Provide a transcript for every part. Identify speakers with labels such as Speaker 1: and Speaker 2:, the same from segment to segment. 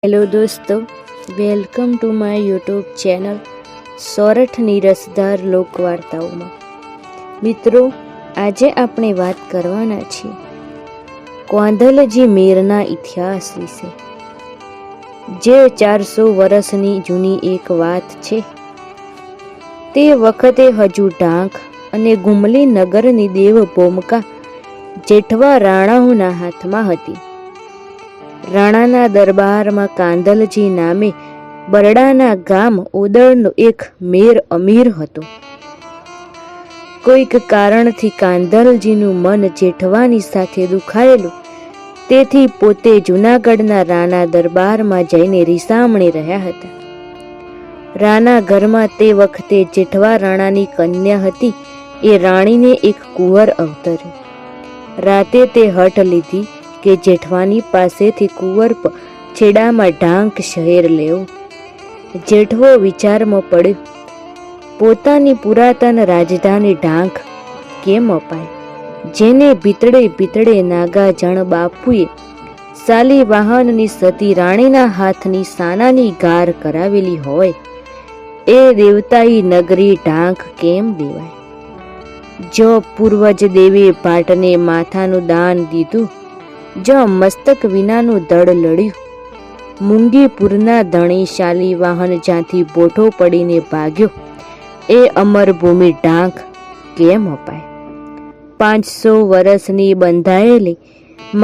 Speaker 1: Hello દોસ્તો, welcome to my YouTube channel સોરઠની રસદાર લોકવાર્તાઓમાં. મિત્રો, આજે આપણે વાત કરવાના છીએ કોંધલજી મીરના ઇતિહાસ વિશે, જે 400 વર્ષની જૂની એક વાત છે. તે વખતે હજુ ઢાંક અને ગુમલી નગરની દેવભૂમિકા જેઠવા રાણાઓના હાથમાં હતી. રાણાના દરબારમાં કાંધલજી નામે બરડાના ગામ ઓદળનો એક મેર અમીર હતો. કોઈક કારણથી કાંધલજીનું મન જેઠવાની સાથે દુખાયેલું, તેથી પોતે જૂનાગઢના રાણા દરબારમાં જઈને રીસામણી રહ્યા હતા. રાણા ઘરમાં તે વખતે જેઠવા રાણાની કન્યા હતી. એ રાણીને એક કુંવર અવતર્યો. રાતે તે હઠ લીધી કે જેઠવાની પાસેથી કુંવર છેડામાં ઢાંક શહેર લેવું. જેઠવો વિચારમાં પડ્યો, પોતાની પુરાતન રાજધાની ઢાંક કેમ અપાય, જેને ભીતડે નાગાજણ બાપુએ શાલિવાહનની સતી રાણીના હાથની સાનાની ગાર કરાવેલી હોય. એ દેવતાઈ નગરી ઢાંક કેમ દેવાય? જો પૂર્વજ દેવે ભાટને માથાનું દાન દીધું, જો મસ્તક વિનાનું દળ લડ્યું, મુંગીપુરના ધણી શાલિવાહન જ્યાંથી બોઠો પડીને ભાગ્યો, એ અમરભૂમિ ઢાંક કેમ અપાય? 500 વર્ષની બંધાયેલી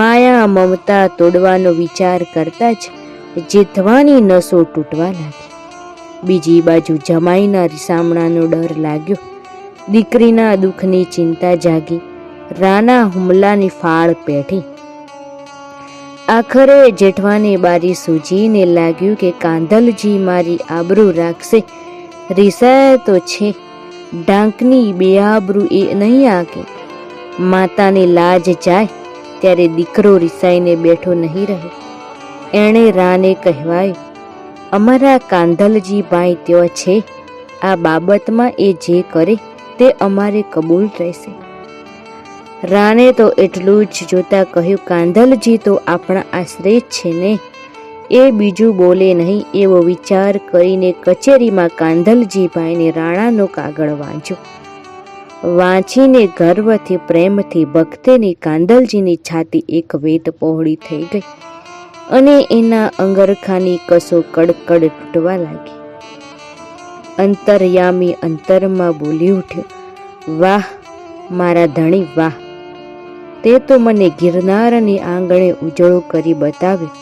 Speaker 1: માયા મમતા તોડવાનો વિચાર કરતા જ જેઠવાની નસો તૂટવા લાગી. બીજી બાજુ જમાઈના રીસામણાનો ડર લાગ્યો. દીકરીના દુઃખની ચિંતા જાગી. રાના હુમલાની ફાળ પેઠી. આખરે જેઠવાને બારી સૂજીને લાગ્યું કે કાંધલજી મારી આબરૂ રાખશે. રીસાય તો છે, ઢાંકની બેઆબરૂ એ નહીં આકે. માતાની લાજ જાય ત્યારે દીકરો રીસાઈને બેઠો નહીં રહે. એણે રાને કહેવાયું, અમારા કાંધલજી ભાઈ ત્યો છે, આ બાબતમાં એ જે કરે તે અમારે કબૂલ રહેશે. રાને તો એટલું જ જોતા કહ્યું, કાંધલજી તો આપણા આશરે જ છે ને, એ બીજું બોલે નહીં. એવો વિચાર કરીને કચેરીમાં કાંધલજી ભાઈને રાણાનો કાગળ વાંચ્યો. વાંચીને ગર્વથી પ્રેમથી ભક્તેની કાંધલજીની છાતી એક વેત પહોળી થઈ ગઈ અને એના અંગરખાની કસો કડકડ તૂટવા લાગી. અંતર્યામી અંતરમાં બોલી ઉઠ્યો, વાહ મારા ધણી વાહ! તે તો મને ગિરનારની આંગણે ઉજળો કરી બતાવ્યો.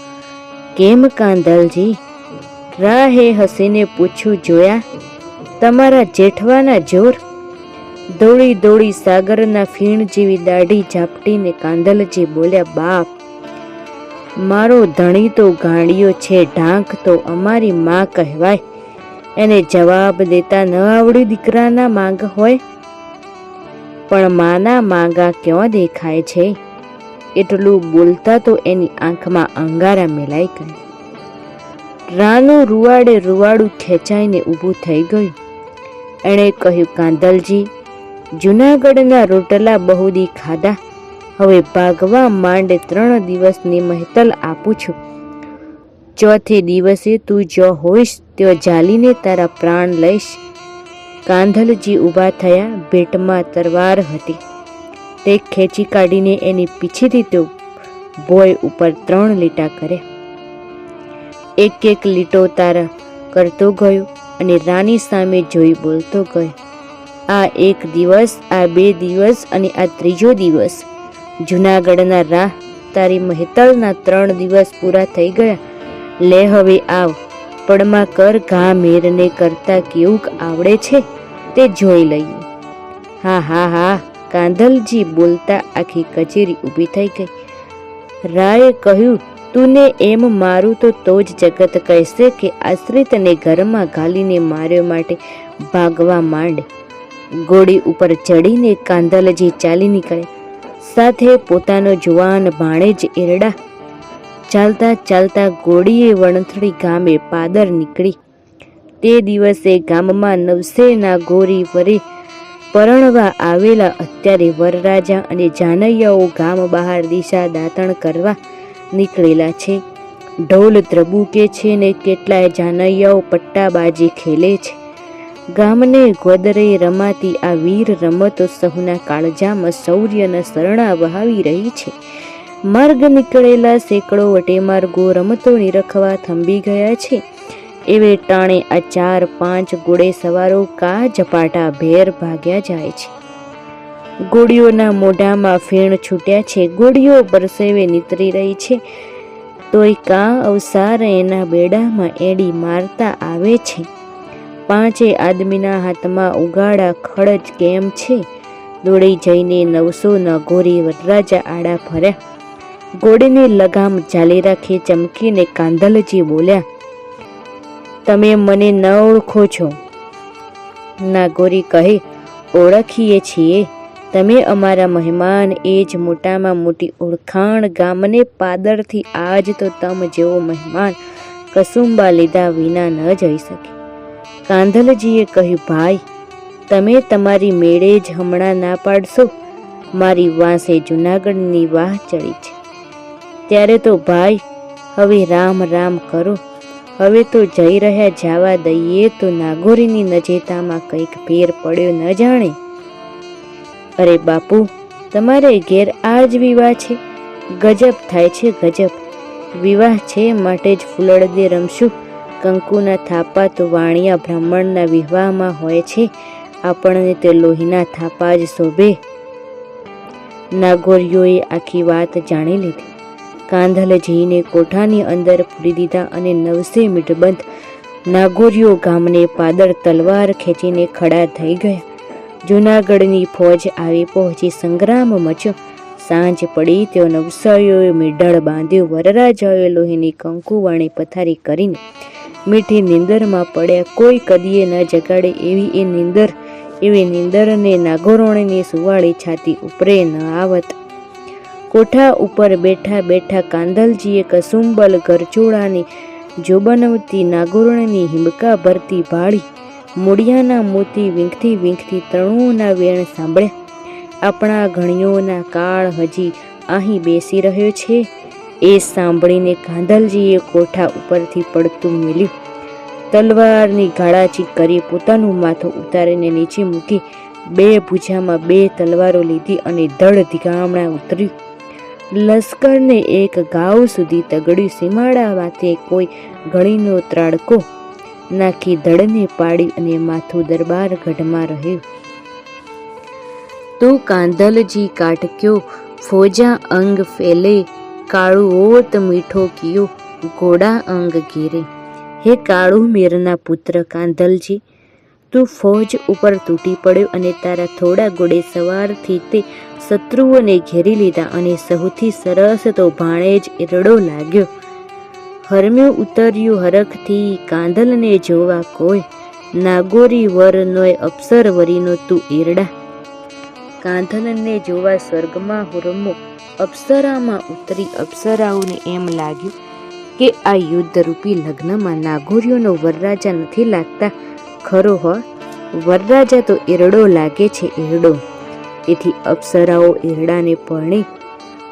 Speaker 1: કેમ કાંધલજી? રાહે હસીને પૂછ્યું, જોયા તમારા જેઠવાના જોર? દોડી સાગરના ફીણ જેવી દાઢી ઝાપટીને કાંધલજી બોલ્યા, બાપ, મારો ધણી તો ગાંડિયો છે, ઢાંક તો અમારી માં કહેવાય. એને જવાબ દેતા ન આવડ્યું દીકરાના માંગ હોય, પણ માના માંગા ક્યાં દેખાય છે? એટલું બોલતા તો એની આંખમાં અંગારા મેલાઈ ગયા. રાનું રૂવાડું ખેંચાઈને ઊભું થઈ ગયું. એણે કહ્યું, કાંધલજી, જૂનાગઢના રોટલા બહુદી ખાધા, હવે ભાગવા માંડે. 3 દિવસની મહેતલ આપું છું. ચોથે દિવસે તું જો હોઈશ ત્યો ઝાલીને તારા પ્રાણ લઈશ. કાંધલજી ઊભા થયા. ભેટમાં તરવાર હતી. તે ખેંચી કાઢીને એની પીછેથી તે ભોય ઉપર 3 લીટા કર્યા. એક લીટો તારા કરતો ગયો અને રાની સામે જોઈ બોલતો ગયો, આ 1 દિવસ, આ 2 દિવસ અને આ 3જો દિવસ. જૂનાગઢના રાહ, તારી મહેતલના 3 દિવસ પૂરા થઈ ગયા. લે હવે આવ, પડમાં કર. ઘા મેરને કરતા કેવું આવડે છે તે જોઈ લઈએ. હા, કાંધલજી બોલતા આખી કચેરી ઊભી થઈ ગઈ. રાયે કહ્યું, તું એમ મારું તો જ જગત કહેશે કે આશ્રિતને ઘરમાં ઘાલીને માર્યો માટે ભાગવા માંડ. ઘોડી ઉપર ચડીને કાંધલજી ચાલી નીકળે. સાથે પોતાનો જુવાન ભાણેજ એરડા. ચાલતા ઘોડીએ વણથડી ગામે પાદર નીકળી. તે દિવસે ગામમાં નવસેના ગોરી વરે પરણવા આવેલા. અત્યારે વરરાજા અને જાનૈયાઓ ગામ બહાર દિશા દાતણ કરવા નીકળેલા છે. ઢોલ ધ્રબૂકે છે ને કેટલાય જાનૈયાઓ પટ્ટાબાજી ખેલે છે. ગામને ગોદરે રમાતી આ વીર રમતો સહુના કાળજામાં શૌર્યના શરણા વહાવી રહી છે. માર્ગ નીકળેલા સેંકડો વટેમાર્ગો રમતો નિરખવા થંભી ગયા છે. એવે ટાણે આ 4-5 ઘોડે સવારો કા ઝપાટા ભેર ભાગ્યા જાય છે. ઘોડીઓના મોઢામાં ફેણ છૂટ્યા છે, ઘોડીઓ પરસેવે નીતરી રહી છે, તોય કા અવસાર એના બેડામાં એડી મારતા આવે છે. 5 આદમીના હાથમાં ઉગાડા ખડજ કેમ છે? દોડી જઈને 900 ના ગોરી વરરાજા આડા ફર્યા. ઘોડીની લગામ ચાલી રાખી ચમકીને કાંધલજી બોલ્યા, તમે મને ન ઓળખો છો? નાગોરી કહે, ઓળખીએ છીએ, તમે અમારા મહેમાન. એ જ મોટામાં મોટી ઓળખાણ. ગામને પાદરથી આજ તો તમ જેવો મહેમાન કસુંબા લીધા વિના ન જઈ શકે. કાંધલજીએ કહ્યું, ભાઈ તમે તમારી મેળે જ હમણાં ના પાડશો? મારી વાંસે જૂનાગઢની વાહ ચડી છે. ત્યારે તો ભાઈ હવે રામ રામ કરો. હવે તો જઈ રહ્યા જવા દઈએ તો નાગોરીની નજેતામાં કંઈક ફેર પડ્યો ન જાણે. અરે બાપુ, તમારે ઘેર આ જ વિવાહ છે? ગજબ થાય છે, ગજબ. વિવાહ છે માટે જ ફૂલડદે રમશું. કંકુના થાપા તો વાણિયા બ્રાહ્મણના વિવાહમાં હોય છે, આપણને તે લોહીના થાપા જ શોભે. નાગોરીઓએ આખી વાત જાણી લીધી. કાંધલજીને કોઠાની અંદર પૂરી દીધા અને 900 મીટબંધ નાગોરીઓ ગામને પાદર તલવાર ખેંચીને ખડા થઈ ગયા. જૂનાગઢની ફોજ આવી પહોંચી. સંગ્રામ મચ્યો. સાંજ પડી તેઓ નવસારીઓએ મેઢળ બાંધ્યો. વરરાજાઓએ લોહીની કંકુવાણી પથારી કરીને મીઠી નીંદરમાં પડ્યા. કોઈ કદીએ ન જગાડે એવી નીંદરને નાગોરણીની સુવાળી છાતી ઉપરે ન આવત. કોઠા ઉપર બેઠા બેઠા કાંધલજીએ કસુંબલ ગરચોળાની જોબનવતી નાગોરણીની હિંબકા ભરતી ભાળી મૂળિયાના મોતી વીંખતી વીંખતી તણુઓના વેણ સાંભળ્યા. આપણા ઘણીઓના કાળ હજી અહીં બેસી રહ્યો છે. એ સાંભળીને કાંધલજીએ કોઠા ઉપરથી પડતું મેલ્યું. તલવારની ગાળાચી કરી પોતાનું માથું ઉતારીને નીચે મૂકી 2 ભૂજામાં 2 તલવારો લીધી અને ધડ ધીગામણા ઉતર્યું. લશ્કરને એક ગાવ સુધી તગડ્યું. સીમાડા માથે કોઈ ગણીનો ત્રાડકો નાખી ધડને પાડી અને માથું દરબાર ગઢમાં રહ્યું. તું કાંધલજી કાટક્યો ફોજા અંગ ફેલે, કાળુ ઓત મીઠો કિયો ઘોડા અંગ ઘેરે. હે કાળુ મીરના પુત્ર કાંધલજી, તું ફોજ ઉપર તૂટી પડ્યો અને તારા થોડા ઘોડે સવારથી તે શત્રુઓને ઘેરી લીધા અને સૌથી સરસ તો ભાણેજ ઈરડો લાગ્યો. હરમ્યું ઉતર્યું હરખથી કાંધલને જોવા કોઈ, નાગોરી વર નોય અપ્સર વરીનો તું ઈરડા. કાંધલને જોવા સ્વર્ગમાં હુરમો અપ્સરામાં ઉતરી. અપ્સરાઓને એમ લાગ્યું કે આ યુદ્ધરૂપી લગ્નમાં નાગોરીઓનો વરરાજા નથી લાગતા. ખરો હો, વરરાજા તો ઈરડો લાગે છે, ઈરડો. એથી અપ્સરાઓ ઈરડાને પરણી.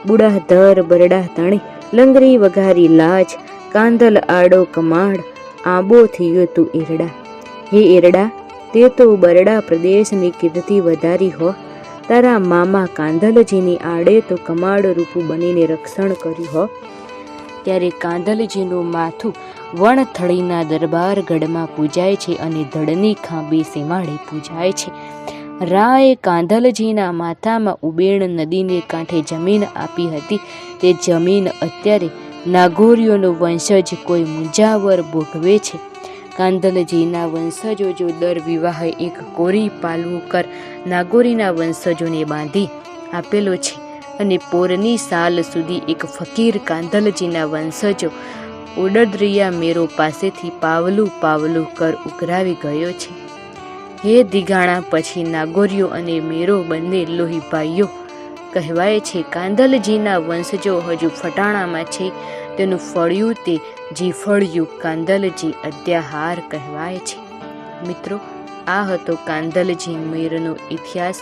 Speaker 1: બુડાધર બરડા તણી, લંગરી વઘારી લાજ, કાંધલ આડો કમાડ, આંબો થયો તું ઈરડા. હે ઈરડા, તે તો બરડા પ્રદેશની કીર્તિ વધારી હો. તારા મામા કાંધલજીની આડે તો કમાડ રૂપું બનીને રક્ષણ કર્યું હો. ત્યારે કાંધલજીનું માથું વણથળીના દરબાર ગઢમાં પૂજાય છે અને ધડની ખાંભી સીમાડે પૂજાય છે. રાએ કાંધલજીના માથામાં ઉબેણ નદીને કાંઠે જમીન આપી હતી. તે જમીન અત્યારે નાગોરીઓનો વંશજ કોઈ મુંજાવર ભોગવે છે. કાંધલજીના વંશજો જો દર વિવાહે એક કોરી પાલવું કર નાગોરીના વંશજોને બાંધી આપેલો છે અને પોરની સાલ સુધી એક ફકીર કાંધલજીના વંશજો ઓડદરિયા મેરો પાસેથી પાવલું પાવલું કર ઉઘરાવી ગયો છે. હે દિગાણા, પછી નાગોરીઓ અને મેરો બંને લોહી ભાઈઓ કહેવાય છે. કાંધલજીના વંશજો હજુ ફટાણામાં છે. તેનું ફળ્યું તે જીફળ્યું કાંધલજી અદ્યાહાર કહેવાય છે. મિત્રો, આ હતો કાંધલજી મીરનો ઇતિહાસ.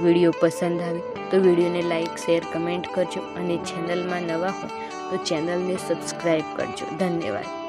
Speaker 1: વિડીયો પસંદ આવે તો વિડીયોને લાઈક, શેર, કમેન્ટ કરજો અને ચેનલમાં નવા હોય તો તો ચેનલને સબસ્ક્રાઈબ કરજો. ધન્યવાદ.